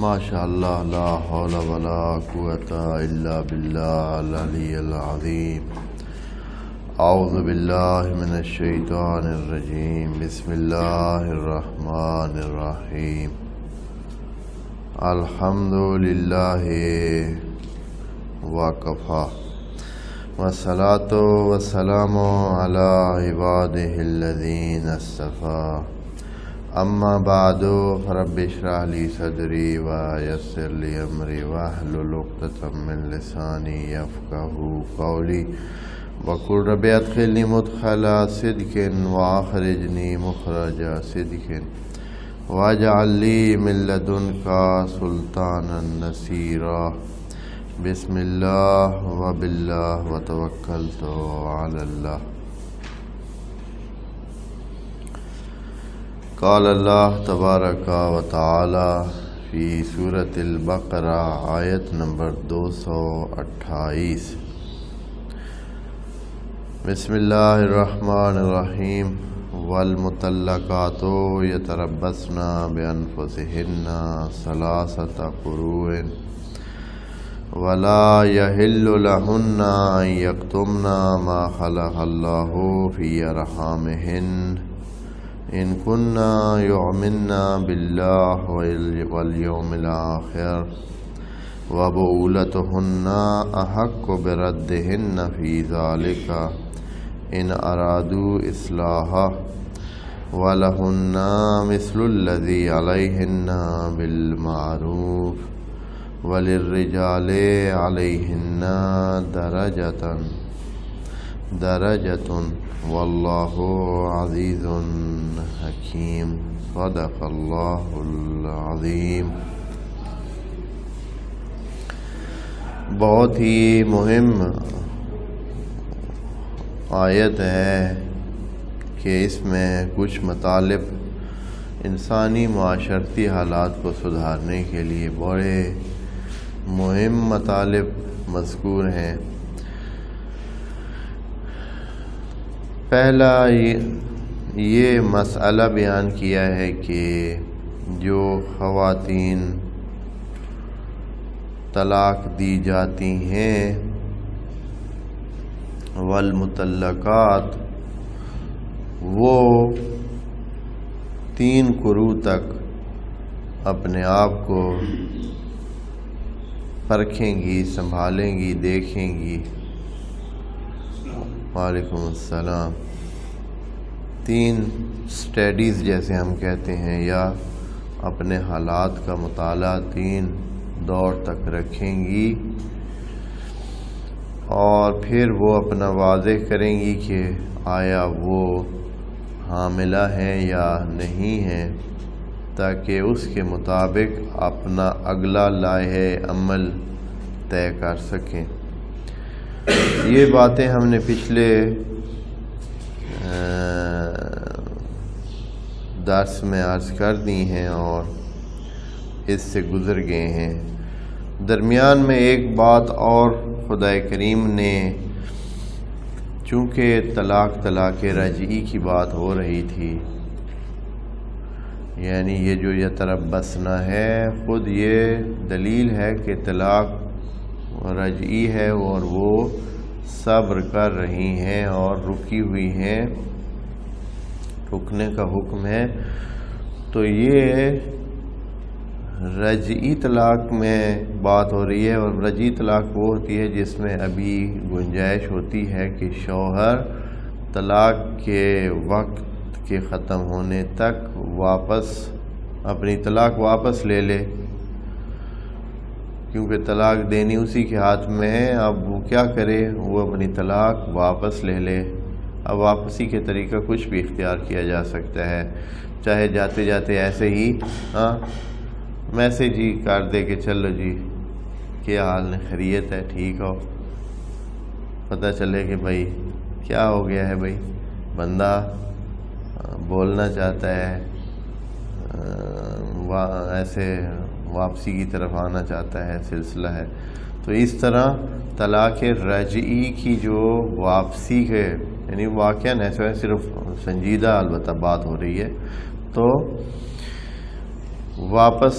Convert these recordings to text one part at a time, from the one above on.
ماشاء اللہ لا حول ولا قوۃ الا باللہ العلی العظیم اعوذ باللہ من الشیطان الرجیم بسم اللہ الرحمن الرحیم الحمد للہ وکفی والصلاۃ والسلام علی عبادہ الذین اصطفی اما بعد رب اشرح لی صدری ویسر لی امری واحلل عقدۃ من لسانی یفقہوا قولی وقل رب ادخلنی مدخل صدق واخرجنی مخرج صدق واجعل لی من لدنک سلطانا نصیرا بسم اللہ وباللہ وتوکلت علی اللہ۔ قال اللہ تبارک و تعالی فی سورۃ البقرہ آیت نمبر 228۔ بسم اللہ الرحمن الرحیم والمطلقات یتربصن بانفسہن ثلاثۃ قروء ولا یحل لہن ان یکتمن ما خلق اللہ فی ارحامہن ان کننا یؤمنن باللہ والیوم الآخر وبعولتہن احق بردہن فی ذلک ان ارادوا اصلاحا ولہن مثل الذی علیہن بالمعروف وللرجال علیہن درجۃ واللہ عزیز حکیم۔ صدق اللہ العظیم۔ بہت ہی مہم آیت ہے کہ اس میں کچھ مطالب انسانی معاشرتی حالات کو سدھارنے کے لیے بڑے مہم مطالب مذکور ہیں۔ پہلا یہ مسئلہ بیان کیا ہے کہ جو خواتین طلاق دی جاتی ہیں والمطلقات وہ 3 قروء تک اپنے آپ کو پرکھیں گی، سنبھالیں گی، دیکھیں گی۔ وعلیکم السلام۔ 3 سٹیڈیز جیسے ہم کہتے ہیں، یا اپنے حالات کا مطالعہ 3 دور تک رکھیں گی اور پھر وہ اپنا واضح کریں گی کہ آیا وہ حاملہ ہیں یا نہیں ہیں، تاکہ اس کے مطابق اپنا اگلا لائحہ عمل طے کر سکیں۔ یہ باتیں ہم نے پچھلے درس میں عرض کر دی ہیں اور اس سے گزر گئے ہیں۔ درمیان میں ایک بات اور خدا کریم نے، چونکہ طلاق رجعی کی بات ہو رہی تھی، یعنی یہ جو یتربصن ہے خود یہ دلیل ہے کہ طلاق رجعی ہے اور وہ صبر کر رہی ہیں اور رکی ہوئی ہیں، رکنے کا حکم ہے۔ تو یہ رجعی طلاق میں بات ہو رہی ہے، اور رجعی طلاق وہ ہوتی ہے جس میں ابھی گنجائش ہوتی ہے کہ شوہر طلاق کے وقت کے ختم ہونے تک اپنی طلاق واپس لے لے، کیونکہ طلاق دینی اسی کے ہاتھ میں ہے۔ اب وہ کیا کرے، وہ اپنی طلاق واپس لے لے۔ اب واپسی کے طریقہ کچھ بھی اختیار کیا جا سکتا ہے، چاہے جاتے جاتے ایسے ہی میسیج ہی کر دے کہ چلو جی کیا حال ہے، خیریت ہے، ٹھیک ہو، پتہ چلے کہ بھائی کیا ہو گیا ہے، بھائی بندہ بولنا چاہتا ہے، ایسے واپسی کی طرف آنا چاہتا ہے، سلسلہ ہے۔ تو اس طرح طلاق رجعی کی جو واپسی کے یعنی واقعہ ایسا ہے، صرف سنجیدہ البتہ بات ہو رہی ہے، تو واپس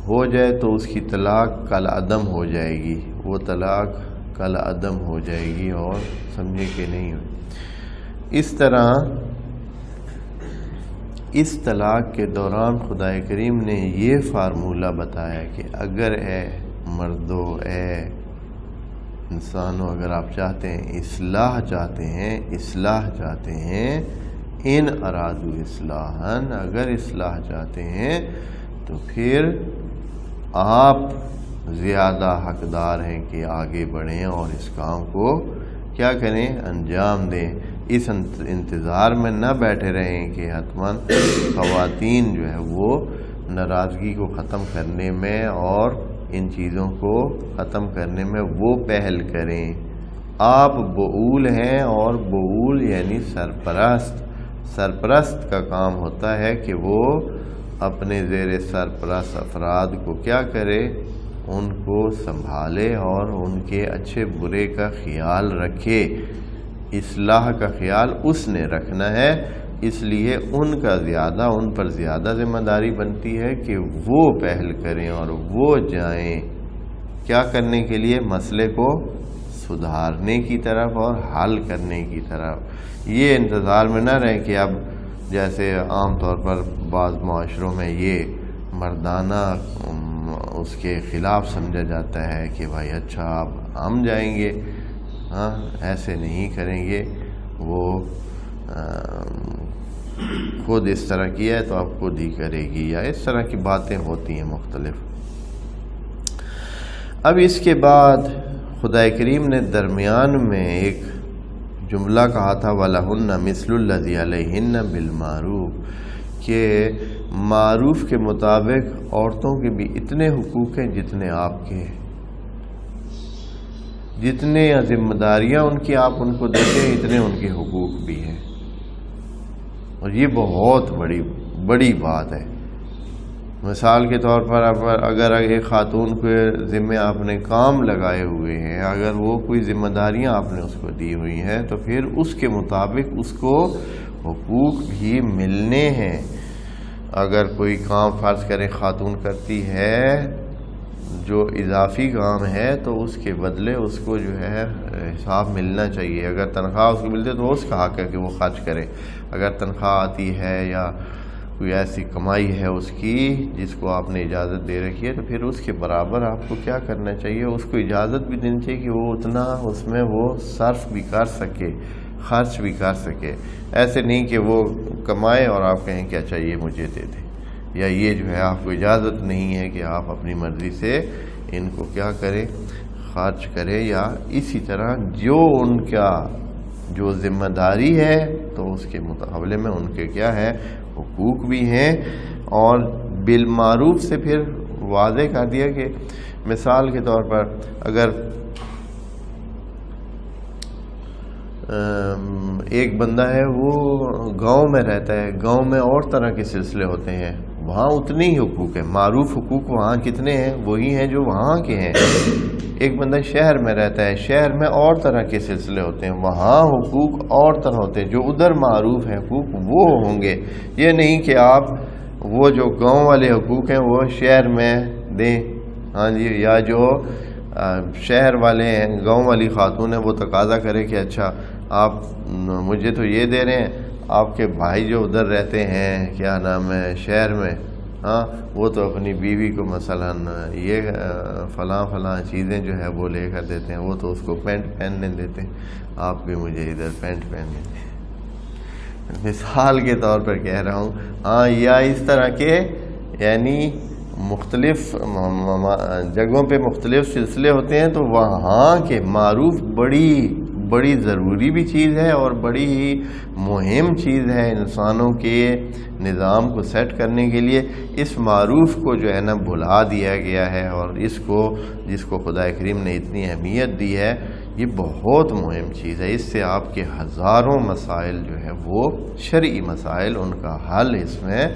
ہو جائے تو اس کی طلاق کل عدم ہو جائے گی، وہ طلاق کل عدم ہو جائے گی، اور سمجھے کہ نہیں ہو۔ اس طرح اس طلاق کے دوران خدا کریم نے یہ فارمولہ بتایا کہ اگر اے مردو، اے انسانوں، اگر آپ چاہتے ہیں اصلاح چاہتے ہیں ان ارادو اصلاحاً، اگر اصلاح چاہتے ہیں تو پھر آپ زیادہ حقدار ہیں کہ آگے بڑھیں اور اس کام کو کیا کریں، انجام دیں۔ اس انتظار میں نہ بیٹھے رہیں کہ حتماً خواتین جو ہے وہ ناراضگی کو ختم کرنے میں اور ان چیزوں کو ختم کرنے میں وہ پہل کریں۔ آپ بؤول ہیں، اور بؤول یعنی سرپرست کا کام ہوتا ہے کہ وہ اپنے زیر سرپرست افراد کو کیا کرے، ان کو سنبھالے اور ان کے اچھے برے کا خیال رکھے۔ اصلاح کا خیال اس نے رکھنا ہے، اس لیے ان پر زیادہ ذمہ داری بنتی ہے کہ وہ پہل کریں اور وہ جائیں کیا کرنے کے لیے، مسئلے کو سدھارنے کی طرف اور حل کرنے کی طرف۔ یہ انتظار میں نہ رہیں کہ اب جیسے عام طور پر بعض معاشروں میں یہ مردانہ اس کے خلاف سمجھا جاتا ہے کہ بھائی اچھا اب ہم جائیں گے، ہاں ایسے نہیں کریں گے، وہ خود اس طرح کیا ہے تو اب خود ہی کرے گی، یا اس طرح کی باتیں ہوتی ہیں مختلف۔ اب اس کے بعد خدا کریم نے درمیان میں ایک جملہ کہا تھا وَلَهُنَّ مِثْلُ الَّذِي عَلَيْهِنَّ بِالْمَعْرُوفِ، کہ معروف کے مطابق عورتوں کے بھی اتنے حقوق ہیں جتنے آپ کے ہیں، جتنے ذمہ داریاں ان کی آپ ان کو دیتے ہیں اتنے ان کے حقوق بھی ہیں، اور یہ بہت بڑی بات ہے۔ مثال کے طور پر اگر ایک خاتون کے ذمہ آپ نے کام لگائے ہوئے ہیں، اگر وہ کوئی ذمہ داریاں آپ نے اس کو دی ہوئی ہیں تو پھر اس کے مطابق اس کو حقوق بھی ملنے ہیں۔ اگر کوئی کام فرض کرے خاتون کرتی ہے جو اضافی کام ہے تو اس کے بدلے اس کو جو ہے حساب ملنا چاہیے۔ اگر تنخواہ اس کو ملتی ہے تو اس کا حق ہے کہ وہ خرچ کرے، اگر تنخواہ آتی ہے یا کوئی ایسی کمائی ہے اس کی جس کو آپ نے اجازت دے رکھی ہے تو پھر اس کے برابر آپ کو کیا کرنا چاہیے، اس کو اجازت بھی دینی چاہیے کہ وہ اتنا اس میں وہ صرف بھی کر سکے، خرچ بھی کر سکے۔ ایسے نہیں کہ وہ کمائے اور آپ کہیں کہ اچھا یہ مجھے دے دے، یا یہ جو ہے آپ کو اجازت نہیں ہے کہ آپ اپنی مرضی سے ان کو کیا کریں، خرچ کریں۔ یا اسی طرح جو ان کا جو ذمہ داری ہے تو اس کے مقابلے میں ان کے کیا ہے، حقوق بھی ہیں۔ اور بالمعروف سے پھر واضح کر دیا کہ مثال کے طور پر اگر ایک بندہ ہے وہ گاؤں میں رہتا ہے، گاؤں میں اور طرح کے سلسلے ہوتے ہیں، وہاں اتنے ہی حقوق ہیں، معروف حقوق وہاں کتنے ہیں، وہی ہیں جو وہاں کے ہیں۔ ایک بندہ شہر میں رہتا ہے، شہر میں اور طرح کے سلسلے ہوتے ہیں، وہاں حقوق اور طرح ہوتے ہیں، جو ادھر معروف ہیں حقوق وہ ہوں گے۔ یہ نہیں کہ آپ وہ جو گاؤں والے حقوق ہیں وہ شہر میں دیں، ہاں جی، یا جو شہر والے ہیں، گاؤں والی خاتون ہے وہ تقاضا کرے کہ اچھا آپ مجھے تو یہ دے رہے ہیں، آپ کے بھائی جو ادھر رہتے ہیں کیا نام ہے شہر میں، ہاں وہ تو اپنی بیوی کو مثلا یہ فلاں چیزیں جو ہے وہ لے کر دیتے ہیں، وہ تو اس کو پینٹ پہننے دیتے ہیں، آپ بھی مجھے ادھر پینٹ پہننے دیں۔ مثال کے طور پر کہہ رہا ہوں، ہاں، یا اس طرح کے یعنی مختلف جگہوں پہ مختلف سلسلے ہوتے ہیں، تو وہاں کے معروف بڑی ضروری بھی چیز ہے اور بڑی ہی مہم چیز ہے انسانوں کے نظام کو سیٹ کرنے کے لیے۔ اس معروف کو جو ہے نا بھلا دیا گیا ہے، اور جس کو خدا کریم نے اتنی اہمیت دی ہے، یہ بہت مہم چیز ہے۔ اس سے آپ کے ہزاروں مسائل جو ہے وہ شرعی مسائل، ان کا حل اس میں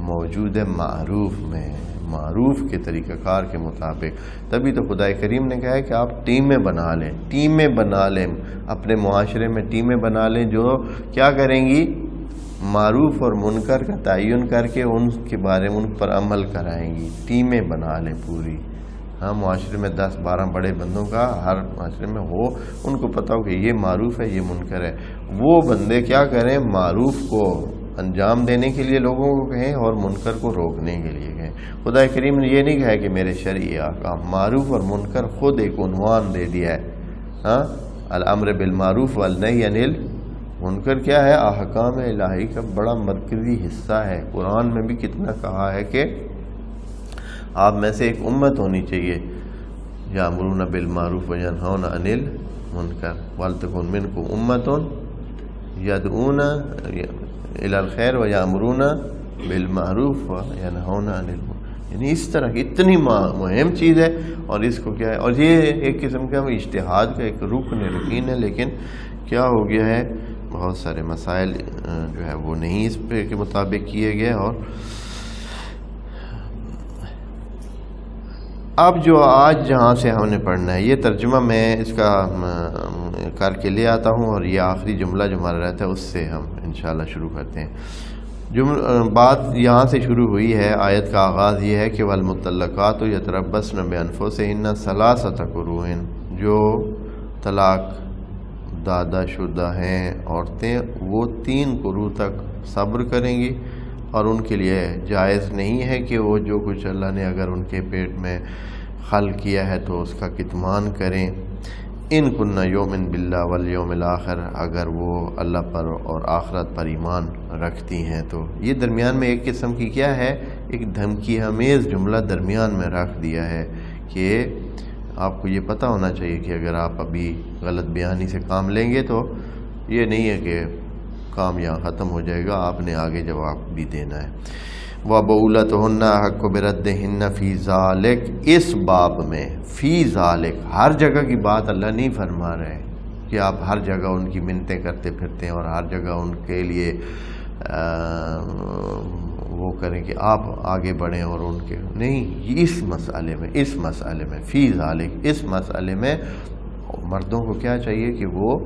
موجود ہے معروف میں، معروف کے طریقہ کار کے مطابق۔ تبھی تو خدا کریم نے کہا ہے کہ آپ ٹیمیں بنا لیں، اپنے معاشرے میں ٹیمیں بنا لیں جو کیا کریں گی، معروف اور منکر کا تعین کر کے ان کے بارے میں ان پر عمل کرائیں گی، ٹیمیں بنا لیں پوری. ہاں معاشرے میں 10-12 بڑے بندوں کا ہر معاشرے میں ہو، ان کو پتہ ہو کہ یہ معروف ہے یہ منکر ہے. وہ بندے کیا کریں، معروف کو انجام دینے کے لیے لوگوں کو کہیں اور منکر کو روکنے کے لیے کہیں. خدا کریم نے یہ نہیں کہا کہ میرے شرعی احکام، معروف اور منکر خود ایک عنوان دے دیا ہے. ہاں الامر بالمعروف والنہی عن المنکر کیا ہے، احکام الہی کا بڑا مرکزی حصہ ہے. قرآن میں بھی کتنا کہا ہے کہ آپ میں سے ایک امت ہونی چاہیے یامرون بالمعروف وینہون عن المنکر ولتکن منکم امۃ یدعون الی الخیر ویامرون بالمعروف وینہون عن المنکر. یعنی اس طرح کی اتنی مہم چیز ہے، اور اس کو کیا ہے، اور یہ ایک قسم کا اجتہاد کا ایک رکن ہے. لیکن کیا ہو گیا ہے، بہت سارے مسائل جو ہے وہ نہیں اس پہ کے مطابق کیے گئے. اور اب جو آج جہاں سے ہم نے پڑھنا ہے، یہ ترجمہ میں اس کا کر کے لے آتا ہوں، اور یہ آخری جملہ جو ہمارا رہتا ہے اس سے ہم انشاءاللہ شروع کرتے ہیں. بات یہاں سے شروع ہوئی ہے. آیت کا آغاز یہ ہے کہ والمطلقات یتربصن بانفسہن ثلاثۃ قروء، جو طلاق دادہ شدہ ہیں عورتیں وہ 3 قروء تک صبر کریں گی، اور ان کے لیے جائز نہیں ہے کہ وہ جو کچھ اللہ نے اگر ان کے پیٹ میں خلق کیا ہے تو اس کا کتمان کریں. ان کننا یؤمن باللہ والیوم الآخر، اگر وہ اللہ پر اور آخرت پر ایمان رکھتی ہیں. تو یہ درمیان میں ایک قسم کی کیا ہے، ایک دھمکی آمیز جملہ درمیان میں رکھ دیا ہے کہ آپ کو یہ پتہ ہونا چاہیے کہ اگر آپ ابھی غلط بیانی سے کام لیں گے تو یہ نہیں ہے کہ کام یہاں ختم ہو جائے گا، آپ نے آگے جواب بھی دینا ہے. وَبُعُولَتُهُنَّ أَحَقُّ بِرَدِّهِنَّ فِي ذَلِكَ، اس باب میں فی ذالک ہر جگہ کی بات اللہ نہیں فرما رہے کہ آپ ہر جگہ ان کی منتیں کرتے پھرتے ہیں اور ہر جگہ ان کے لیے وہ کریں کہ آپ آگے بڑھیں اور ان کے نہیں. اس مسئلے میں فی ذالک، اس مسئلے میں مردوں کو کیا چاہیے کہ وہ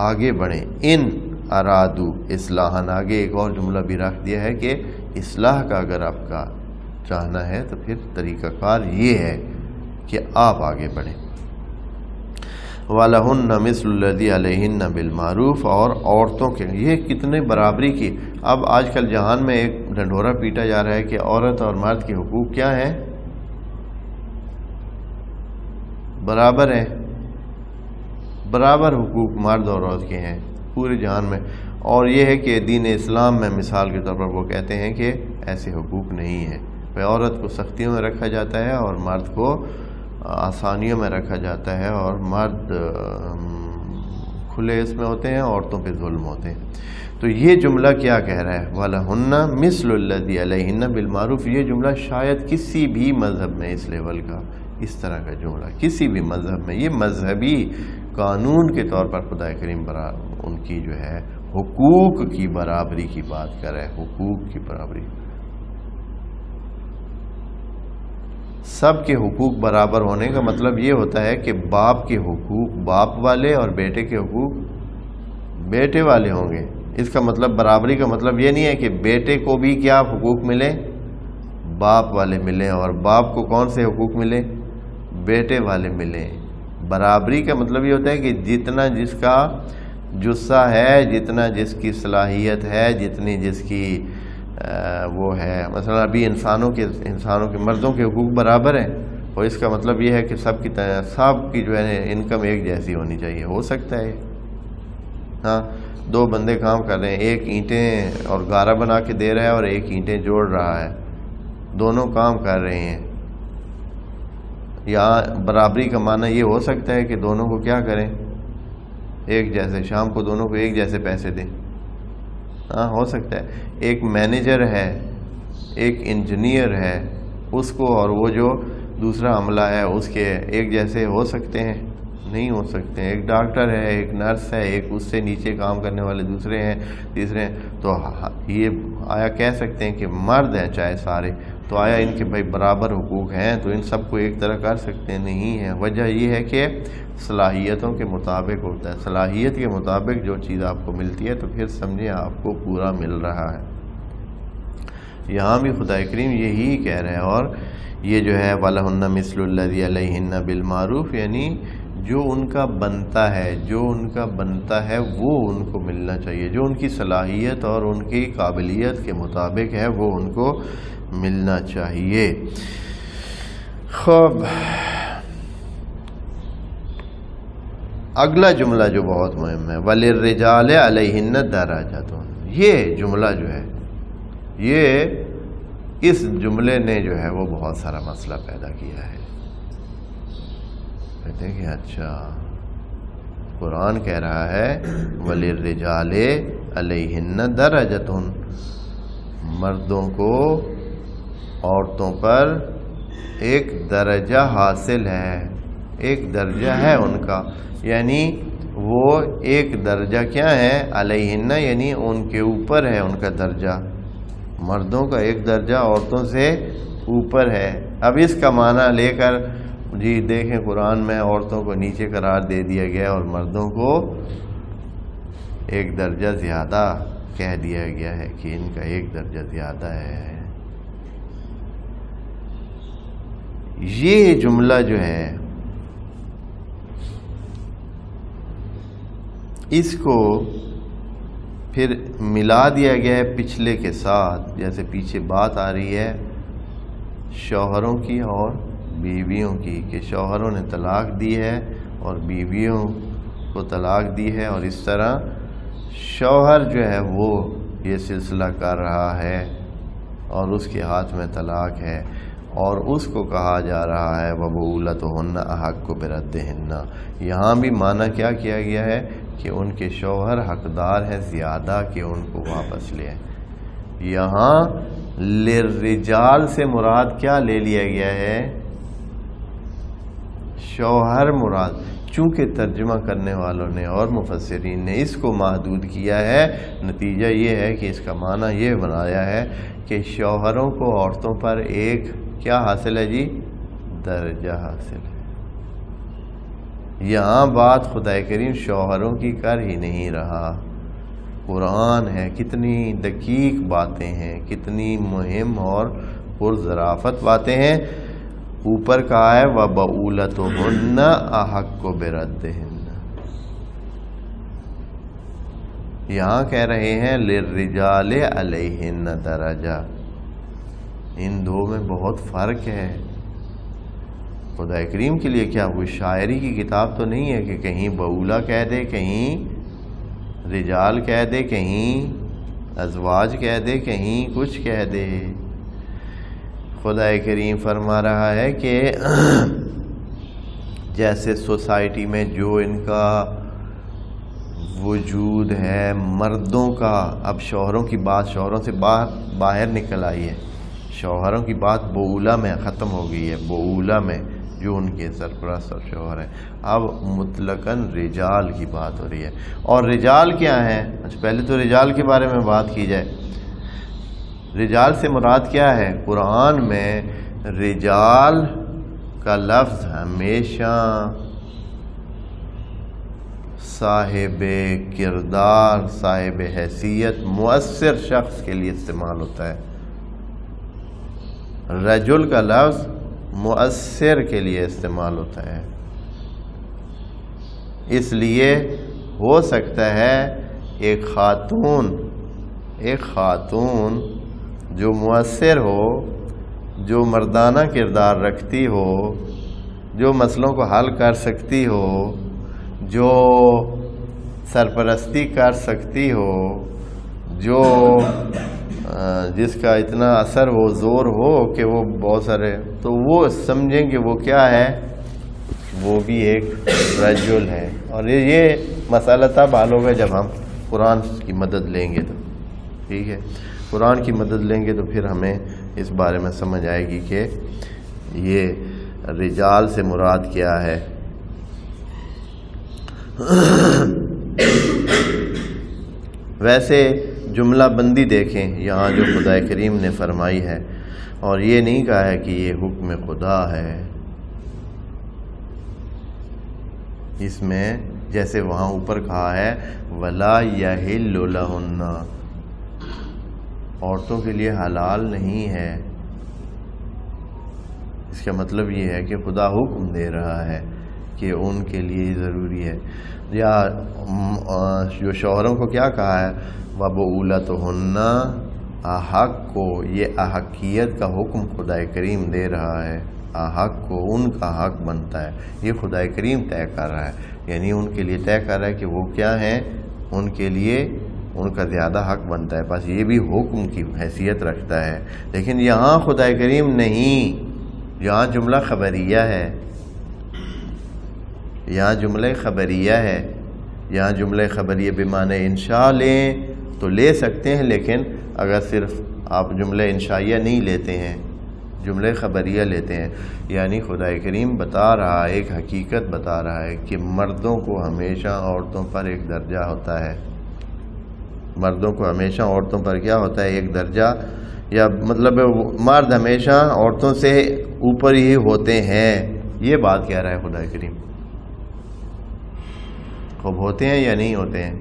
آگے بڑھیں. ان ارادو اصلاحاً، آگے ایک اور جملہ بھی رکھ دیا ہے کہ اصلاح کا اگر آپ کا چاہنا ہے تو پھر طریقہ کار یہ ہے کہ آپ آگے بڑھیں. وَلَهُنَّ مِثْلُ الَّذِي عَلَيْهِنَّ بِالْمَعْرُوفِ، اور عورتوں کے یہ کتنے برابری کی. اب آج کل جہان میں ایک ڈھنڈورا پیٹا جا رہا ہے کہ عورت اور مرد کے حقوق کیا ہیں، برابر ہیں. برابر حقوق مرد اور عورت کے ہیں پورے جہان میں. اور یہ ہے کہ دین اسلام میں مثال کے طور پر وہ کہتے ہیں کہ ایسے حقوق نہیں ہیں. عورت کو سختیوں میں رکھا جاتا ہے اور مرد کو آسانیوں میں رکھا جاتا ہے، اور مرد کھلے اس میں ہوتے ہیں، عورتوں پہ ظلم ہوتے ہیں. تو یہ جملہ کیا کہہ رہا ہے، وَلَهُنَّ مِثْلُ الَّذِي عَلَيْهِنَّ بِالْمَعْرُوفِ. یہ جملہ شاید کسی بھی مذہب میں اس لیول کا، اس طرح کا جملہ کسی بھی مذہب میں، یہ مذہبی قانون کے طور پر خدا کریم ان کی جو ہے حقوق کی برابری کی بات کر رہے ہیں. حقوق کی برابری، سب کے حقوق برابر ہونے کا مطلب یہ ہوتا ہے کہ باپ کے حقوق باپ والے اور بیٹے کے حقوق بیٹے والے ہوں گے. اس کا مطلب برابری کا مطلب یہ نہیں ہے کہ بیٹے کو بھی کیا حقوق ملے، باپ والے ملیں، اور باپ کو کون سے حقوق ملے، بیٹے والے ملیں. برابری کا مطلب یہ ہوتا ہے کہ جتنا جس کا جسہ ہے، جتنا جس کی صلاحیت ہے، جتنی جس کی وہ ہے. مثلا ابھی انسانوں کے مردوں کے حقوق برابر ہیں، اور اس کا مطلب یہ ہے کہ سب کی جو ہے انکم ایک جیسی ہونی چاہیے. ہو سکتا ہے ہاں 2 بندے کام کر رہے ہیں، ایک اینٹیں اور گارا بنا کے دے رہا ہے اور ایک اینٹیں جوڑ رہا ہے، دونوں کام کر رہے ہیں. یہاں برابری کا معنی یہ ہو سکتا ہے کہ دونوں کو کیا کریں، ایک جیسے، شام کو دونوں کو ایک جیسے پیسے دیں. ہاں ہو سکتا ہے. ایک مینیجر ہے، ایک انجینئر ہے، اس کو اور وہ جو دوسرا عملہ ہے اس کے ایک جیسے ہو سکتے ہیں؟ نہیں ہو سکتے. ایک ڈاکٹر ہے، ایک نرس ہے، ایک اس سے نیچے کام کرنے والے دوسرے ہیں، تیسرے ہیں. تو یہ آیا کہہ سکتے ہیں کہ مرد ہیں چاہے سارے، تو آیا ان کے بھائی برابر حقوق ہیں تو ان سب کو ایک طرح کر سکتے ہیں؟ نہیں ہے۔ وجہ یہ ہے کہ صلاحیتوں کے مطابق ہوتا ہے، صلاحیت کے مطابق جو چیز آپ کو ملتی ہے تو پھر سمجھیں آپ کو پورا مل رہا ہے۔ یہاں بھی خدا کریم یہی کہہ رہے ہیں، اور یہ جو ہے وَلَهُنَّ مِثْلُ الَّذِي عَلَيْهِنَّ بِالْمَعْرُوفِ، یعنی جو ان کا بنتا ہے، جو ان کا بنتا ہے وہ ان کو ملنا چاہیے، جو ان کی صلاحیت اور ان کی قابلیت کے مطابق ہے وہ ان کو ملنا چاہیے۔ خوب، اگلا جملہ جو بہت مہم ہے، وَلِلرِّجَالِ عَلَيْهِنَّ دَرَجَةٌ، یہ جملہ جو ہے، یہ اس جملے نے جو ہے وہ بہت سارا مسئلہ پیدا کیا ہے۔ کہتے ہیں کہ اچھا قرآن کہہ رہا ہے وَلِلرِّجَالِ عَلَيْهِنَّ دَرَجَةٌ، مردوں کو عورتوں پر ایک درجہ حاصل ہے، ایک درجہ ہے ان کا، یعنی وہ ایک درجہ کیا ہے؟ علیہن، یعنی ان کے اوپر ہے ان کا درجہ، مردوں کا ایک درجہ عورتوں سے اوپر ہے۔ اب اس کا معنی لے کر جی دیکھیں قرآن میں عورتوں کو نیچے قرار دے دیا گیا اور مردوں کو ایک درجہ زیادہ کہہ دیا گیا ہے کہ ان کا ایک درجہ زیادہ ہے۔ یہ جملہ جو ہے اس کو پھر ملا دیا گیا ہے پچھلے کے ساتھ، جیسے پیچھے بات آ رہی ہے شوہروں کی اور بیویوں کی، کہ شوہروں نے طلاق دی ہے اور بیویوں کو طلاق دی ہے، اور اس طرح شوہر جو ہے وہ یہ سلسلہ کر رہا ہے اور اس کے ہاتھ میں طلاق ہے، اور اس کو کہا جا رہا ہے وَبُعُولَتُهُنَّ أَحَقُّ بِرَدِّهِنَّ۔ یہاں بھی معنی کیا کیا گیا ہے کہ ان کے شوہر حقدار ہیں زیادہ کہ ان کو واپس لے۔ یہاں للرجال سے مراد کیا لے لیا گیا ہے؟ شوہر مراد، چونکہ ترجمہ کرنے والوں نے اور مفسرین نے اس کو محدود کیا ہے، نتیجہ یہ ہے کہ اس کا معنی یہ بنایا ہے کہ شوہروں کو عورتوں پر ایک کیا حاصل ہے جی؟ درجہ حاصل ہے۔ یہاں بات خدا کریم شوہروں کی کر ہی نہیں رہا، قرآن ہے، کتنی دقیق باتیں ہیں، کتنی مہم اور پرظرافت باتیں ہیں۔ اوپر کہا ہے وَبَعُولَتُهُنَّ أَحَقُّ بِرَدِّهِنَّ، یہاں کہہ رہے ہیں لِلرِّجَالِ عَلَيْهِنَّ دَرَجَةٌ۔ ان دو میں بہت فرق ہے۔ خدا کریم کے لیے کیا کوئی شاعری کی کتاب تو نہیں ہے کہ کہیں بؤولا کہہ دے، کہیں رجال کہہ دے، کہیں ازواج کہہ دے، کہیں کچھ کہہ دے۔ خدا کریم فرما رہا ہے کہ جیسے سوسائٹی میں جو ان کا وجود ہے مردوں کا، اب شوہروں کی بات شوہروں سے باہر نکل آئی ہے، شوہروں کی بات بؤولا میں ختم ہو گئی ہے، بؤولا میں جو ان کے سرپرست اور شوہر ہیں، اب مطلقاً رجال کی بات ہو رہی ہے۔ اور رجال کیا ہیں؟ اچھا پہلے تو رجال کے بارے میں بات کی جائے۔ رجال سے مراد کیا ہے؟ قرآن میں رجال کا لفظ ہمیشہ صاحب کردار، صاحب حیثیت، مؤثر شخص کے لیے استعمال ہوتا ہے۔ رجل کا لفظ مؤثر کے لیے استعمال ہوتا ہے، اس لیے ہو سکتا ہے ایک خاتون جو مؤثر ہو، جو مردانہ کردار رکھتی ہو، جو مسئلوں کو حل کر سکتی ہو، جو سرپرستی کر سکتی ہو، جو جس کا اتنا اثر ہو، زور ہو کہ وہ بہت سارے، تو وہ سمجھیں کہ وہ کیا ہے؟ وہ بھی ایک رجل ہے۔ اور یہ مسئلہ تب حل ہوگا جب ہم قرآن کی مدد لیں گے، تو ٹھیک ہے، قرآن کی مدد لیں گے تو پھر ہمیں اس بارے میں سمجھ آئے گی کہ یہ رجال سے مراد کیا ہے۔ ویسے جملہ بندی دیکھیں یہاں جو خدا کریم نے فرمائی ہے اور یہ نہیں کہا ہے کہ یہ حکم خدا ہے. اس میں جیسے وہاں اوپر کہا ہے وَلَا يَحِلُّ لَهُنَّ، عورتوں کے لیے حلال نہیں ہے. اس کا مطلب یہ ہے کہ خدا حکم دے رہا ہے کہ ان کے لیے ضروری ہے. یا جو شوہروں کو کیا کہا ہے وَبُعُولَتُهُنَّ، احق کو، یہ احقیت کا حکم خدا کریم دے رہا ہے. احق کو ان کا حق بنتا ہے، یہ خدا کریم طے کر رہا ہے. یعنی ان کے لیے طے کر رہا ہے کہ وہ کیا ہیں، ان کے لیے ان کا زیادہ حق بنتا ہے. بس یہ بھی حکم کی حیثیت رکھتا ہے. لیکن یہاں خدا کریم نہیں، یہاں جملہ خبریہ ہے. یہاں جملہ خبریہ ہے. یہاں جملہ خبریہ بمعنی انشاء لیں تو لے سکتے ہیں، لیکن اگر صرف آپ جملہ انشائیہ نہیں لیتے ہیں، جملہ خبریہ لیتے ہیں، یعنی خدا کریم بتا رہا ہے، ایک حقیقت بتا رہا ہے کہ مردوں کو ہمیشہ عورتوں پر ایک درجہ ہوتا ہے. مردوں کو ہمیشہ عورتوں پر کیا ہوتا ہے، ایک درجہ، یا مطلب مرد ہمیشہ عورتوں سے اوپر ہی ہوتے ہیں. یہ بات کہہ رہا ہے خدا کریم. خوب ہوتے ہیں یا نہیں ہوتے ہیں؟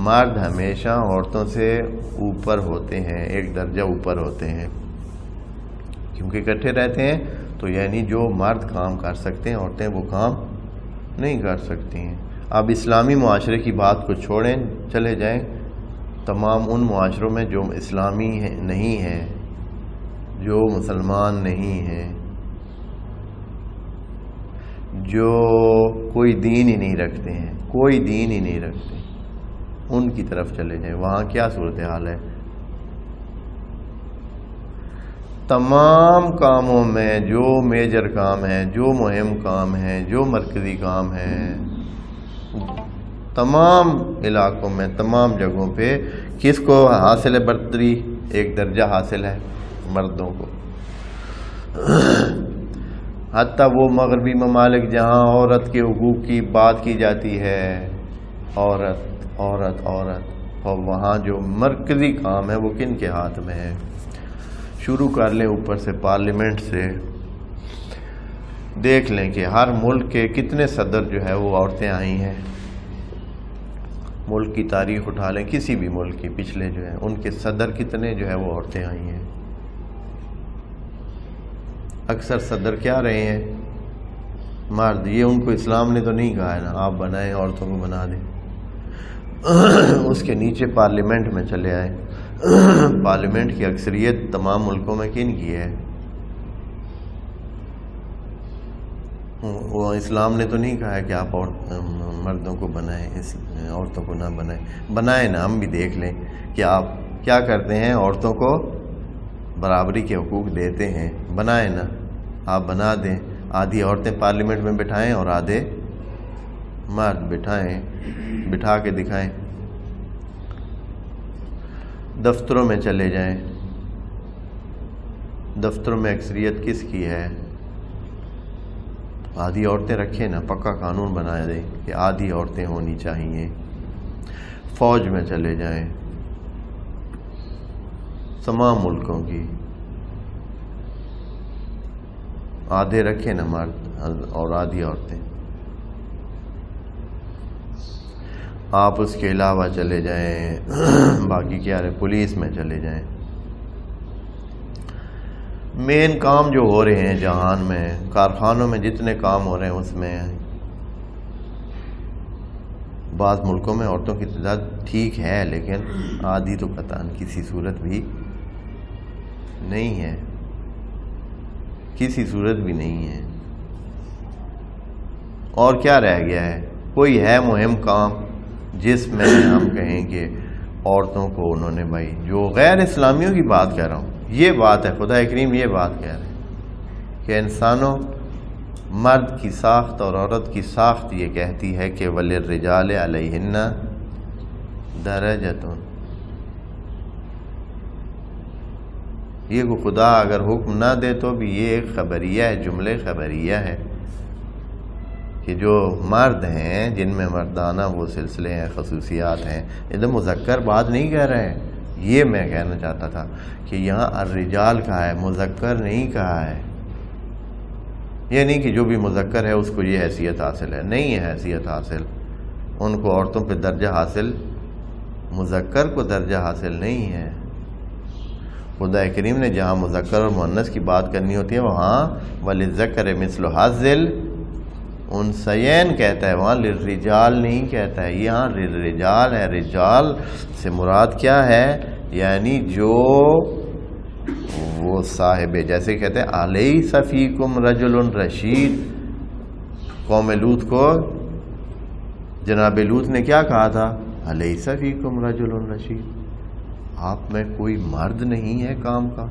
مرد ہمیشہ عورتوں سے اوپر ہوتے ہیں، ایک درجہ اوپر ہوتے ہیں، کیونکہ اکٹھے رہتے ہیں. تو یعنی جو مرد کام کر سکتے ہیں عورتیں وہ کام نہیں کر سکتی ہیں. اب اسلامی معاشرے کی بات کو چھوڑیں، چلے جائیں تمام ان معاشروں میں جو اسلامی نہیں ہیں، جو مسلمان نہیں ہیں، جو کوئی دین ہی نہیں رکھتے ہیں، کوئی دین ہی نہیں رکھتے، ان کی طرف چلے جائیں. وہاں کیا صورتحال ہے؟ تمام کاموں میں جو میجر کام ہے، جو مہم کام ہے، جو مرکزی کام ہے، تمام علاقوں میں، تمام جگہوں پہ کس کو حاصل ہے برتری؟ ایک درجہ حاصل ہے مردوں کو. حتیٰ وہ مغربی ممالک جہاں عورت کے حقوق کی بات کی جاتی ہے، عورت عورت عورت، اور وہاں جو مرکزی کام ہے وہ کن کے ہاتھ میں ہے؟ شروع کر لیں اوپر سے، پارلیمنٹ سے. دیکھ لیں کہ ہر ملک کے کتنے صدر جو ہے وہ عورتیں آئی ہیں. ملک کی تاریخ اٹھا لیں، کسی بھی ملک کی پچھلے جو ہیں ان کے صدر کتنے جو ہے وہ عورتیں آئی ہیں. اکثر صدر کیا رہے ہیں؟ مرد. یہ ان کو اسلام نے تو نہیں کہا ہے نا آپ بنائیں، عورتوں کو بنا دیں. اس کے نیچے پارلیمنٹ میں چلے آئے. پارلیمنٹ کی اکثریت تمام ملکوں میں کن کی ہے؟ وہ اسلام نے تو نہیں کہا ہے کہ آپ مردوں کو بنائیں، عورتوں کو نہ بنائیں. بنائیں نا، ہم بھی دیکھ لیں کہ آپ کیا کرتے ہیں. عورتوں کو برابری کے حقوق دیتے ہیں. بنائیں نا، آپ بنا دیں. آدھی عورتیں پارلیمنٹ میں بٹھائیں اور آدھے مرد بٹھائیں، بٹھا کے دکھائیں. دفتروں میں چلے جائیں، دفتروں میں اکثریت کس کی ہے؟ آدھی عورتیں رکھیں نا، پکا قانون بنا دیں کہ آدھی عورتیں ہونی چاہیے. فوج میں چلے جائیں، تمام ملکوں کی آدھے رکھیں نا مرد اور آدھی عورتیں. آپ اس کے علاوہ چلے جائیں، باقی کیا رہے، پولیس میں چلے جائیں. مین کام جو ہو رہے ہیں جہان میں، کارخانوں میں جتنے کام ہو رہے ہیں اس میں بعض ملکوں میں عورتوں کی تعداد ٹھیک ہے، لیکن آدھی تو قطعاً کسی صورت بھی نہیں ہے، کسی صورت بھی نہیں ہے. اور کیا رہ گیا ہے؟ کوئی ہے مہم کام جس میں ہم کہیں کہ عورتوں کو انہوں نے، بھائی جو غیر اسلامیوں کی بات کہہ رہا ہوں، یہ بات ہے خدا کریم یہ بات کہہ رہے ہیں کہ انسانوں، مرد کی ساخت اور عورت کی ساخت یہ کہتی ہے کہ وَلِلرِّجَالِ عَلَيْهِنَّ دَرَجَةٌ. یہ کو خدا اگر حکم نہ دے تو بھی یہ ایک خبریہ ہے، جملے خبریہ ہے کہ جو مرد ہیں جن میں مردانہ وہ سلسلے ہیں، خصوصیات ہیں. یہ تو مذکر بات نہیں کہہ رہے ہیں، یہ میں کہنا چاہتا تھا کہ یہاں الرجال کہا ہے، مذکر نہیں کہا ہے۔ یہ نہیں کہ جو بھی مذکر ہے اس کو یہ حیثیت حاصل ہے، نہیں ہے حیثیت حاصل، ان کو عورتوں پہ درجہ حاصل، مذکر کو درجہ حاصل نہیں ہے۔ خدا کریم نے جہاں مذکر اور مؤنث کی بات کرنی ہوتی ہے وہاں وَلِلذَّكَرِ مِثْلُ حَظِّ الْأُنثَيَيْنِ کہتا ہے، وہاں للرجال نہیں کہتا ہے، یہاں للرجال ہے۔ رجال سے مراد کیا ہے؟ یعنی جو وہ صاحب، جیسے کہتے ہیں الیس فیکم رجل رشید، قوم لوط کو جناب لوط نے کیا کہا تھا؟ الیس فیکم رجل رشید، آپ میں کوئی مرد نہیں ہے کام کا؟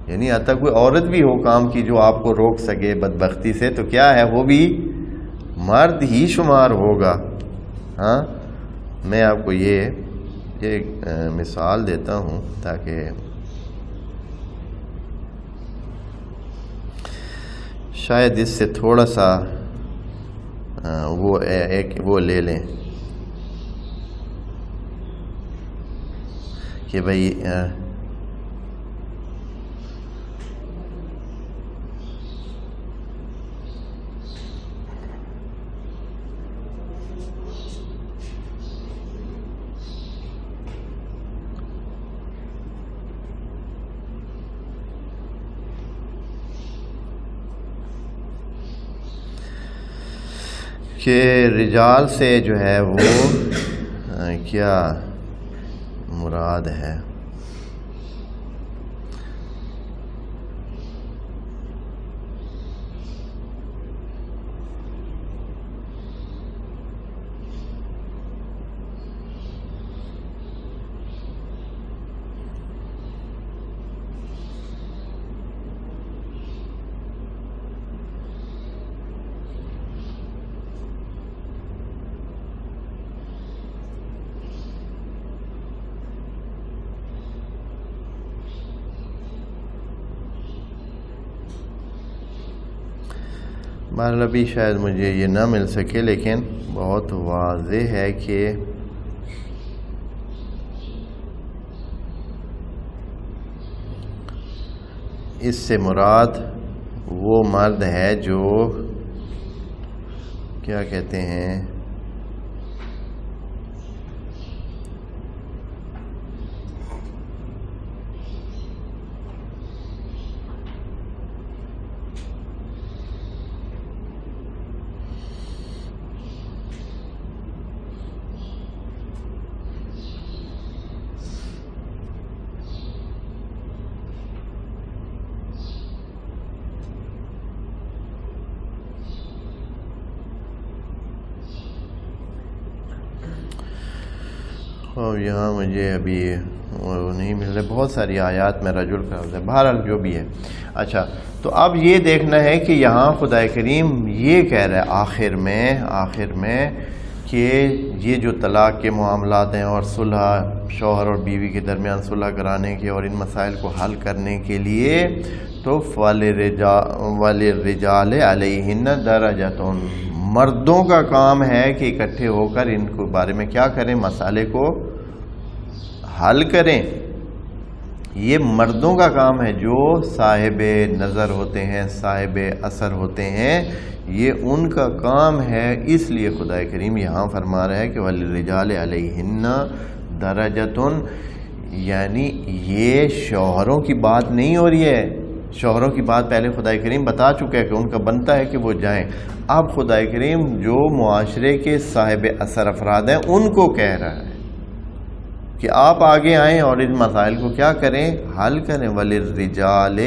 یعنی آتا کوئی عورت بھی ہو کام کی جو آپ کو روک سکے بدبختی سے، تو کیا ہے وہ بھی مرد ہی شمار ہوگا۔ ہاں میں آپ کو یہ مثال دیتا ہوں تاکہ شاید اس سے تھوڑا سا وہ لے لیں کہ بھائی کہ رجال سے جو ہے وہ کیا مراد ہے۔ بہرحال ابھی شاید مجھے یہ نہ مل سکے، لیکن بہت واضح ہے کہ اس سے مراد وہ مرد ہے جو کیا کہتے ہیں اور یہاں مجھے ابھی وہ نہیں مل رہے، بہت ساری آیات میں رجل کا ہوتا ہے، بہرحال جو بھی ہے۔ اچھا تو اب یہ دیکھنا ہے کہ یہاں خدا کریم یہ کہہ رہا ہے آخر میں کہ یہ جو طلاق کے معاملات ہیں اور صلح، شوہر اور بیوی کے درمیان صلح کرانے کے اور ان مسائل کو حل کرنے کے لیے تو وَلِلرِّجَالِ عَلَيْهِنَّ دَرَجَةٌ، مردوں کا کام ہے کہ اکٹھے ہو کر ان کے بارے میں کیا کریں، مسئلے کو حل کریں۔ یہ مردوں کا کام ہے، جو صاحب نظر ہوتے ہیں، صاحب اثر ہوتے ہیں، یہ ان کا کام ہے۔ اس لیے خدا کریم یہاں فرما رہا ہے کہ وَلِلرِّجَالِ عَلَيْهِنَّ دَرَجَةٌ، یعنی یہ شوہروں کی بات نہیں ہو رہی ہے۔ شوہروں کی بات پہلے خدا کریم بتا چکا ہے کہ ان کا بنتا ہے کہ وہ جائیں۔ اب خدا کریم جو معاشرے کے صاحب اثر افراد ہیں ان کو کہہ رہا ہے کہ آپ آگے آئیں اور ان مسائل کو کیا کریں، حل کریں۔ وَلِلرِّجَالِ،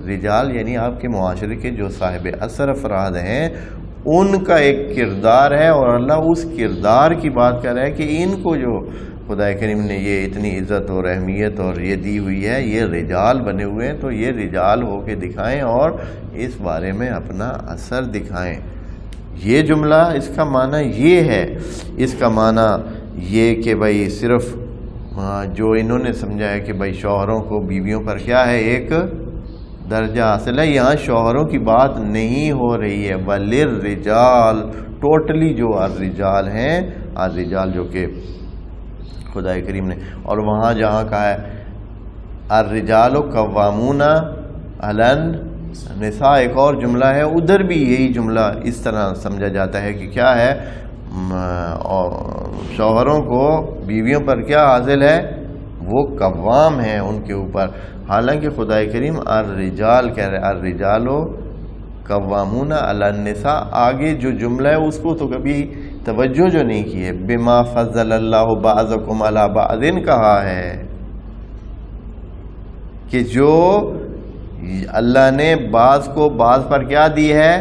رجال یعنی آپ کے معاشرے کے جو صاحب اثر افراد ہیں ان کا ایک کردار ہے، اور اللہ اس کردار کی بات کر رہا ہے کہ ان کو جو خدا کریم نے یہ اتنی عزت اور اہمیت اور یہ دی ہوئی ہے، یہ رجال بنے ہوئے ہیں، تو یہ رجال ہو کے دکھائیں اور اس بارے میں اپنا اثر دکھائیں۔ یہ جملہ اس کا معنی یہ ہے، اس کا معنی یہ کہ بھائی صرف جو انہوں نے سمجھا ہے کہ بھائی شوہروں کو بیویوں پر کیا ہے ایک درجہ حاصل ہے، یہاں شوہروں کی بات نہیں ہو رہی ہے۔ وَلِلرِّجَالِ، ٹوٹلی جو الرجال ہیں، الرجال جو کہ خدا کریم نے. اور وہاں جہاں کہا ہے الرجال قوامون علی النساء، ایک اور جملہ ہے، ادھر بھی یہی جملہ اس طرح سمجھا جاتا ہے کہ کیا ہے، شوہروں کو بیویوں پر کیا حاصل ہے، وہ قوام ہیں ان کے اوپر. حالانکہ خدا کریم الرجال کہہ رہے، الرجال قوامون علی النساء، آگے جو جملہ ہے اس کو تو کبھی توجہ جو نہیں کی ہے. بما فضل اللہ بعضکم علی بعض کہا ہے کہ جو اللہ نے بعض کو بعض پر کیا دی ہے،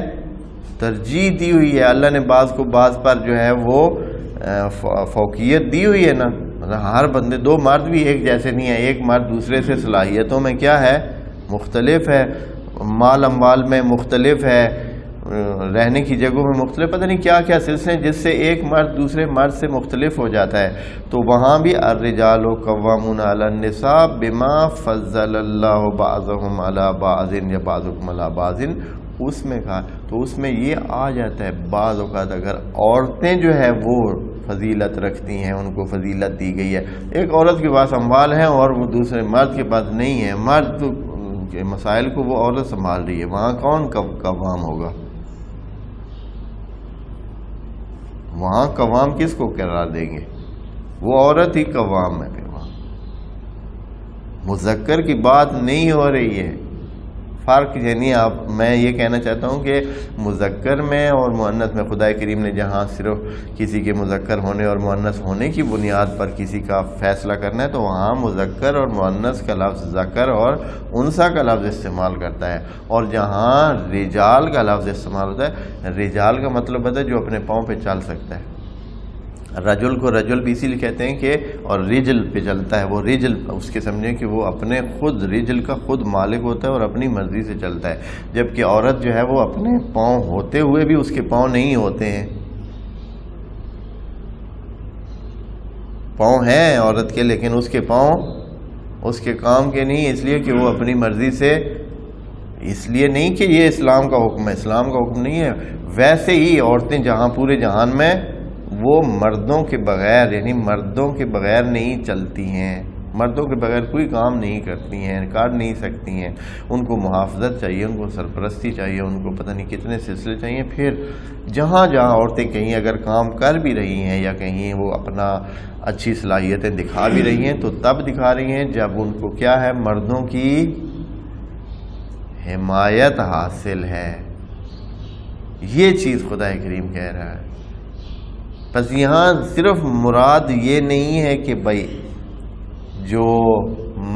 ترجیح دی ہوئی ہے. اللہ نے بعض کو بعض پر جو ہے وہ فوقیت دی ہوئی ہے نا. مطلب ہر بندے، دو مرد بھی ایک جیسے نہیں ہیں، ایک مرد دوسرے سے صلاحیتوں میں کیا ہے، مختلف ہے، مال اموال میں مختلف ہے، رہنے کی جگہوں میں مختلف، پتہ نہیں کیا کیا سلسلے جس سے ایک مرد دوسرے مرد سے مختلف ہو جاتا ہے. تو وہاں بھی الرجال قوامون علی النساء بما فضل اللہ بعضهم علی بعض یا بعضکم علی بعض، اس میں کہا. تو اس میں یہ آ جاتا ہے بعض اوقات اگر عورتیں جو ہے وہ فضیلت رکھتی ہیں، ان کو فضیلت دی گئی ہے. ایک عورت کے پاس اموال ہیں اور وہ دوسرے مرد کے پاس نہیں ہے، مرد کے مسائل کو وہ عورت سنبھال رہی ہے، وہاں کون قوام ہوگا؟ وہاں قوام کس کو قرار دیں گے؟ وہ عورت ہی قوام ہے. پھر وہاں مذکر کی بات نہیں ہو رہی ہے. فرق یعنی میں یہ کہنا چاہتا ہوں کہ مذکر میں اور مؤنث میں خدا کریم نے جہاں صرف کسی کے مذکر ہونے اور مؤنث ہونے کی بنیاد پر کسی کا فیصلہ کرنا ہے، تو وہاں مذکر اور مؤنث کا لفظ ذکر اور انثیٰ کا لفظ استعمال کرتا ہے. اور جہاں رجال کا لفظ استعمال ہوتا ہے، رجال کا مطلب ہوتا ہے جو اپنے پاؤں پہ چل سکتا ہے. رجل کو رجل بھی اسی لیے کہتے ہیں کہ اور رجل پہ چلتا ہے، وہ رجل اس کے سمجھیں کہ وہ اپنے خود رجل کا خود مالک ہوتا ہے اور اپنی مرضی سے چلتا ہے. جبکہ عورت جو ہے وہ اپنے پاؤں ہوتے ہوئے بھی اس کے پاؤں نہیں ہوتے ہیں. پاؤں ہیں عورت کے لیکن اس کے پاؤں اس کے کام کے نہیں، اس لیے کہ وہ اپنی مرضی سے، اس لیے نہیں کہ یہ اسلام کا حکم ہے، اسلام کا حکم نہیں ہے. ویسے ہی عورتیں جہاں پورے جہان میں وہ مردوں کے بغیر، یعنی مردوں کے بغیر نہیں چلتی ہیں، مردوں کے بغیر کوئی کام نہیں کرتی ہیں، کر نہیں سکتی ہیں. ان کو محافظت چاہیے، ان کو سرپرستی چاہیے، ان کو پتہ نہیں کتنے سلسلے چاہیے. پھر جہاں جہاں عورتیں کہیں اگر کام کر بھی رہی ہیں یا کہیں وہ اپنا اچھی صلاحیتیں دکھا بھی رہی ہیں، تو تب دکھا رہی ہیں جب ان کو کیا ہے، مردوں کی حمایت حاصل ہے. یہ چیز خدا کریم کہہ رہا ہے. بس یہاں صرف مراد یہ نہیں ہے کہ بھائی جو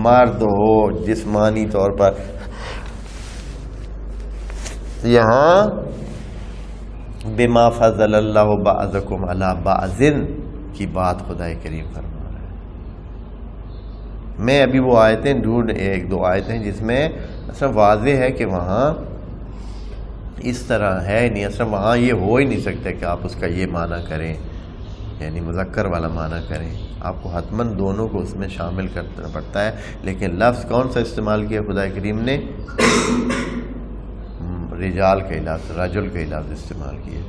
مرد ہو جسمانی طور پر، یہاں بما فضل اللہ بعضکم علی بعض کی بات خدا کریم فرما رہا ہے. میں ابھی وہ آیتیں ڈھونڈ، ایک دو آیتیں جس میں اصلا واضح ہے کہ وہاں اس طرح ہے نہیں، اصلا وہاں یہ ہو ہی نہیں سکتا کہ آپ اس کا یہ معنی کریں، یعنی مذکر والا معنی کریں. آپ کو حتماً دونوں کو اس میں شامل کرنا پڑتا ہے. لیکن لفظ کون سا استعمال کیا خدا کریم نے؟ رجال کا لفظ، رجل کا لفظ استعمال کیا.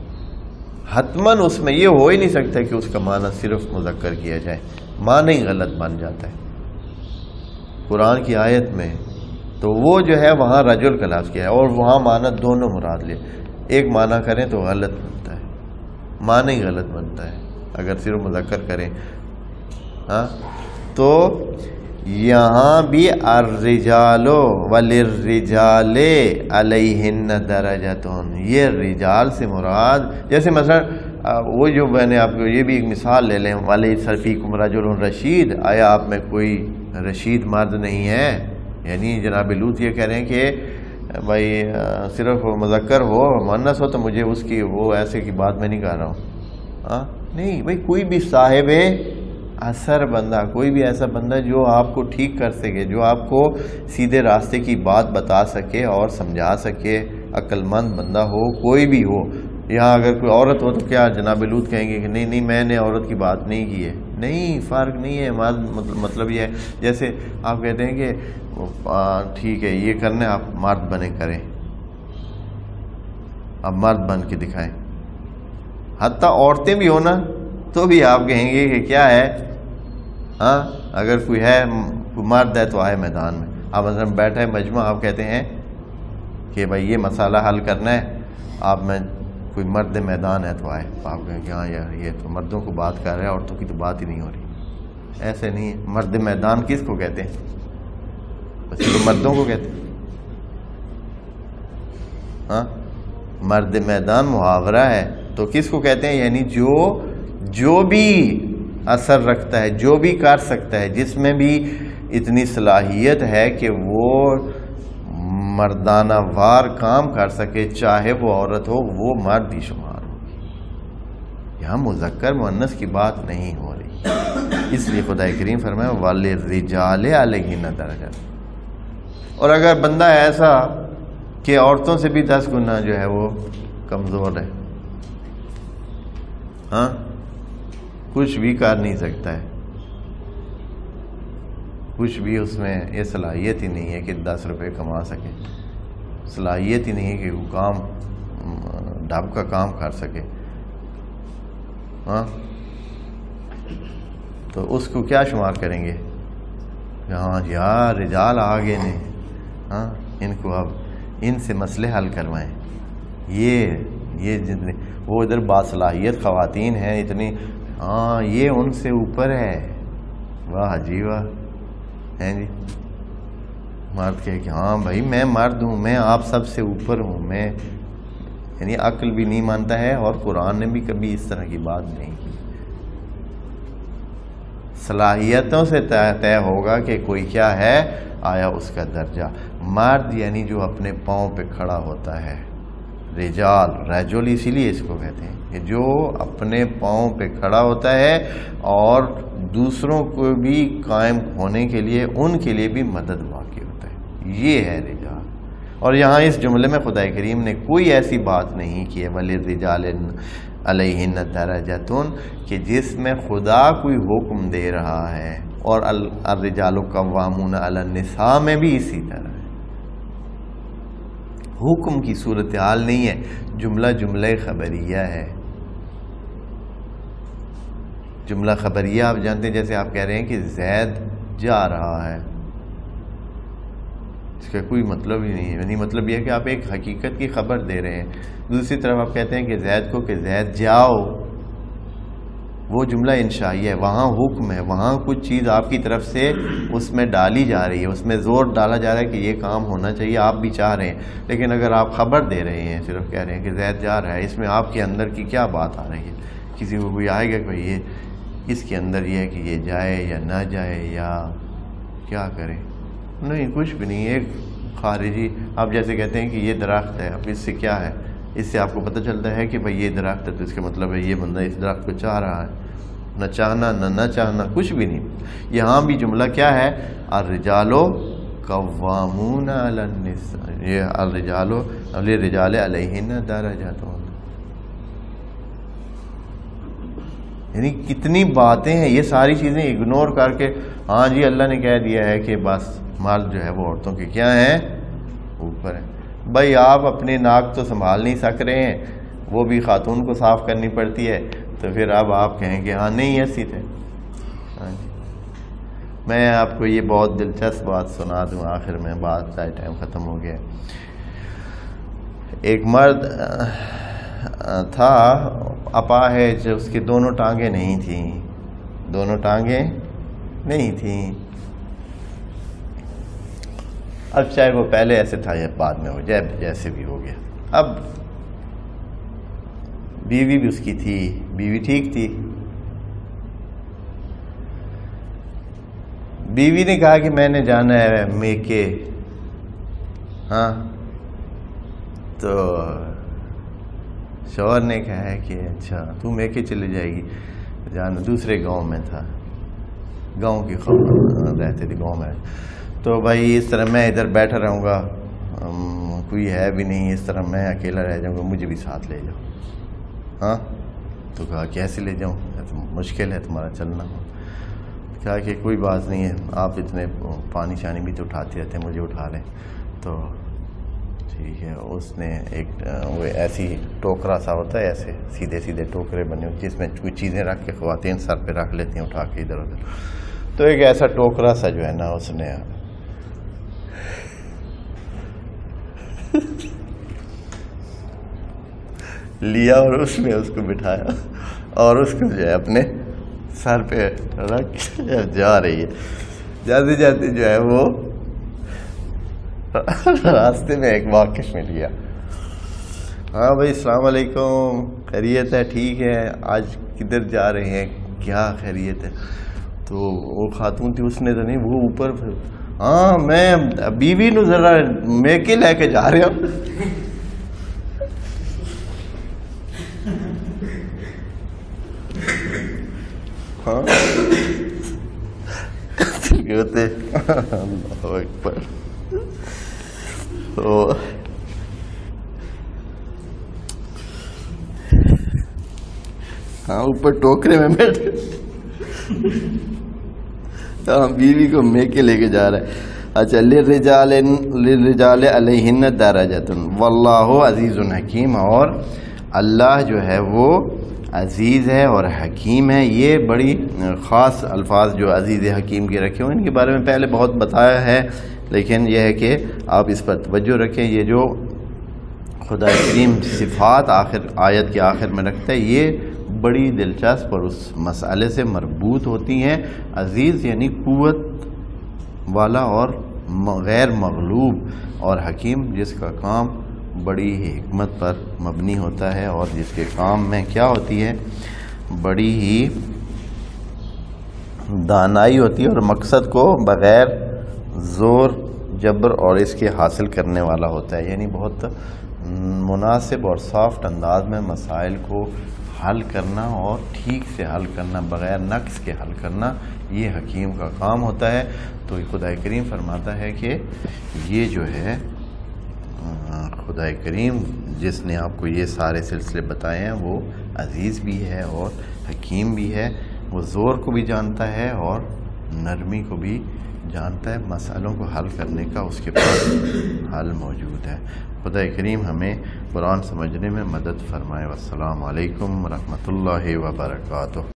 حتماً اس میں یہ ہو ہی نہیں سکتا کہ اس کا معنی صرف مذکر کیا جائے، معنی ہی غلط بن جاتا ہے قرآن کی آیت میں. تو وہ جو ہے وہاں رجل کا لفظ کیا ہے اور وہاں معنی دونوں مراد لے. ایک معنی کریں تو غلط بنتا ہے، معنی ہی غلط بنتا ہے اگر صرف مذکر کریں. ہاں تو یہاں بھی الرجال وللرجال علیہن درجۃ، یہ رجال سے مراد، جیسے مثلا وہ جو میں نے آپ کو یہ بھی ایک مثال لے لیں، ولیس فیکم رجل رشید، آیا آپ میں کوئی رشید مرد نہیں ہے؟ یعنی جناب لوط یہ کہہ رہے ہیں کہ بھائی صرف مذکر ہو مؤنث ہو تو مجھے اس کی وہ ایسے کی بات میں نہیں کر رہا ہوں. ہاں نہیں بھائی، کوئی بھی صاحب اثر بندہ، کوئی بھی ایسا بندہ جو آپ کو ٹھیک کر سکے، جو آپ کو سیدھے راستے کی بات بتا سکے اور سمجھا سکے، عقل مند بندہ ہو، کوئی بھی ہو. یہاں اگر کوئی عورت ہو تو کیا جناب لوط کہیں گے کہ نہیں نہیں میں نے عورت کی بات نہیں کی ہے؟ نہیں، فرق نہیں ہے. مطلب یہ ہے جیسے آپ کہتے ہیں کہ ٹھیک ہے یہ کرنا، آپ مرد بنے کریں، آپ مرد بن کے دکھائیں. حتیٰ عورتیں بھی ہو نا تو بھی آپ کہیں گے کہ کیا ہے، ہاں اگر کوئی ہے کوئی مرد ہے تو آئے میدان میں. آپ مثلا بیٹھے ہیں مجمع, آپ کہتے ہیں کہ بھائی یہ مسئلہ حل کرنا ہے, آپ میں کوئی مرد میدان ہے تو آئے. آپ کہیں کہ ہاں یار یہ تو مردوں کو بات کر رہے ہیں, عورتوں کی تو بات ہی نہیں ہو رہی. ایسے نہیں ہے. مرد میدان کس کو کہتے ہیں؟ بس تو مردوں کو کہتے ہیں. ہاں مرد میدان محاورہ ہے تو کس کو کہتے ہیں؟ یعنی جو بھی اثر رکھتا ہے, جو بھی کر سکتا ہے, جس میں بھی اتنی صلاحیت ہے کہ وہ مردانہ وار کام کر سکے, چاہے وہ عورت ہو, وہ مرد ہی شمار ہوگی. یہاں مذکر مؤنث کی بات نہیں ہو رہی. اس لیے خدا کریم فرمایا وَلِلرِّجَالِ عَلَيْهِنَّ دَرَجَةٌ. اور اگر بندہ ایسا کہ عورتوں سے بھی 10 گنا جو ہے وہ کمزور ہے, ہاں کچھ بھی کر نہیں سکتا ہے, کچھ بھی اس میں یہ صلاحیت ہی نہیں ہے کہ 10 روپے کما سکے, صلاحیت ہی نہیں ہے کہ وہ کام ڈھب کا کام کر سکے, ہاں تو اس کو کیا شمار کریں گے؟ ہاں یار رجال آگے نے, ہاں ان کو اب ان سے مسئلے حل کروائیں. یہ جتنے وہ ادھر باصلاحیت خواتین ہیں اتنی, ہاں یہ ان سے اوپر ہے. واہ جی واہ ہیں جی. مرد کہے کہ ہاں بھائی میں مرد ہوں, میں آپ سب سے اوپر ہوں, میں یعنی عقل بھی نہیں مانتا ہے, اور قرآن نے بھی کبھی اس طرح کی بات نہیں کی. صلاحیتوں سے طے ہوگا کہ کوئی کیا ہے, آیا اس کا درجہ. مرد یعنی جو اپنے پاؤں پہ کھڑا ہوتا ہے, رجال رجل اسی لیے اس کو کہتے ہیں کہ جو اپنے پاؤں پہ کھڑا ہوتا ہے اور دوسروں کو بھی قائم ہونے کے لیے ان کے لیے بھی مدد واقع ہوتا ہے, یہ ہے رجال. اور یہاں اس جملے میں خدا کریم نے کوئی ایسی بات نہیں کی ہے وَلِلرِّجَالِ عَلَيْهِنَّ دَرَجَةٌ کہ جس میں خدا کوئی حکم دے رہا ہے, اور الرجال قوامون علی النساء میں بھی اسی طرح ہے. حکم کی صورتحال نہیں ہے, جملہ خبریہ ہے. جملہ خبریہ آپ جانتے ہیں, جیسے آپ کہہ رہے ہیں کہ زید جا رہا ہے, اس کا کوئی مطلب ہی نہیں ہے. یعنی مطلب یہ ہے کہ آپ ایک حقیقت کی خبر دے رہے ہیں. دوسری طرف آپ کہتے ہیں کہ زید کو کہ زید جاؤ, وہ جملہ انشائی ہے, وہاں حکم ہے, وہاں کچھ چیز آپ کی طرف سے اس میں ڈالی جا رہی ہے, اس میں زور ڈالا جا رہا ہے کہ یہ کام ہونا چاہیے, آپ بھی چاہ رہے ہیں. لیکن اگر آپ خبر دے رہے ہیں, صرف کہہ رہے ہیں کہ زید جا رہا ہے, اس میں آپ کے اندر کی کیا بات آ رہی ہے؟ کسی کو کوئی آئے گا کہ یہ اس کے اندر یہ ہے کہ یہ جائے یا نہ جائے یا کیا کرے؟ نہیں, کچھ بھی نہیں. ایک خارجی, آپ جیسے کہتے ہیں کہ یہ درخت ہے, اب اس سے کیا ہے؟ اس سے آپ کو پتہ چلتا ہے کہ بھئی یہ درخت ہے, تو اس کا مطلب ہے یہ بندہ اس درخت کو چاہ رہا ہے. نہ چاہنا نہ چاہنا کچھ بھی نہیں. یہاں بھی جملہ کیا ہے؟ الرجال قوامون علی النساء, یہ للرجال علیہن درجات. یعنی کتنی باتیں ہیں, یہ ساری چیزیں اگنور کر کے ہاں جی اللہ نے کہہ دیا ہے کہ بس مرد جو ہے وہ عورتوں کے کیا ہیں, اوپر ہیں. بھائی آپ اپنے ناک تو سنبھال نہیں سک رہے ہیں, وہ بھی خاتون کو صاف کرنی پڑتی ہے, تو پھر اب آپ کہیں کہ ہاں نہیں ایسی تھے. ہاں جی, میں آپ کو یہ بہت دلچسپ بات سنا دوں آخر میں, بات کا ٹائم ختم ہو گیا. ایک مرد تھا اپاہج, اس کی دونوں ٹانگیں نہیں تھیں, دونوں ٹانگیں نہیں تھیں. اب چاہے وہ پہلے ایسے تھا یا بعد میں ہو جائے, جیسے بھی ہو گیا. اب بیوی بھی اس کی تھی, بیوی ٹھیک تھی. بیوی نے کہا کہ میں نے جانا ہے میکے. ہاں, تو شوہر نے کہا ہے کہ اچھا تو میکے چلے جائے گی, جانا دوسرے گاؤں میں تھا, گاؤں کی خبر رہتے تھے گاؤں میں. تو بھائی اس طرح میں ادھر بیٹھا رہوں گا, کوئی ہے بھی نہیں, اس طرح میں اکیلا رہ جاؤں گا, مجھے بھی ساتھ لے جاؤ. ہاں, تو کہا کیسے لے جاؤں, مشکل ہے تمہارا چلنا. کہا کہ کوئی بات نہیں ہے, آپ اتنے پانی شانی بھی تو اٹھاتے رہتے ہیں, مجھے اٹھا لیں. تو ٹھیک ہے. اس نے ایک وہ ایسی ٹوکرا سا ہوتا ہے, ایسے سیدھے سیدھے ٹوکرے بنے جس میں کوئی چیزیں رکھ کے خواتین سر پہ رکھ لیتی ہیں اٹھا کے ادھر ادھر. تو ایک ایسا ٹوکرا سا جو ہے نا اس نے لیا اور اس نے اس کو بٹھایا اور اس کو جو ہے اپنے سر پہ رکھ جا رہی ہے. جاتے جاتے جو ہے وہ راستے میں ایک واقف مل گیا. ہاں بھائی السلام علیکم, خیریت ہے؟ ٹھیک ہے, آج کدھر جا رہے ہیں, کیا خیریت ہے؟ تو وہ خاتون تھی, اس نے تو نہیں, وہ اوپر, ہاں میں بیوی نو ذرا میکے لے کے جا رہا ہوں. ہاں ہوتے اللہ اکبر. تو ہاں اوپر ٹوکرے میں بیٹھے, ہاں بیوی کو میکے لے کے جا رہا ہے. اچھا, للرجال علیہن درجۃ واللہ عزیز حکیم, اور اللہ جو ہے وہ عزیز ہے اور حکیم ہے. یہ بڑی خاص الفاظ جو عزیز حکیم کے رکھے ہوئے, ان کے بارے میں پہلے بہت بتایا ہے, لیکن یہ ہے کہ آپ اس پر توجہ رکھیں. یہ جو خدا کریم صفات آخر آیت کے آخر میں رکھتا ہے, یہ بڑی دلچسپ اور اس مسئلے سے مربوط ہوتی ہیں. عزیز یعنی قوت والا اور غیر مغلوب, اور حکیم جس کا کام بڑی ہی حکمت پر مبنی ہوتا ہے, اور جس کے کام میں کیا ہوتی ہے, بڑی ہی دانائی ہوتی ہے, اور مقصد کو بغیر زور جبر اور اس کے حاصل کرنے والا ہوتا ہے. یعنی بہت مناسب اور سافٹ انداز میں مسائل کو حل کرنا اور ٹھیک سے حل کرنا, بغیر نقص کے حل کرنا, یہ حکیم کا کام ہوتا ہے. تو خدا کریم فرماتا ہے کہ یہ جو ہے خدا کریم جس نے آپ کو یہ سارے سلسلے بتائے ہیں وہ عزیز بھی ہے اور حکیم بھی ہے. وہ زور کو بھی جانتا ہے اور نرمی کو بھی جانتا ہے. مسئلوں کو حل کرنے کا اس کے پاس حل موجود ہے. خدا کریم ہمیں قرآن سمجھنے میں مدد فرمائے. والسلام علیکم ورحمۃ اللہ وبرکاتہ.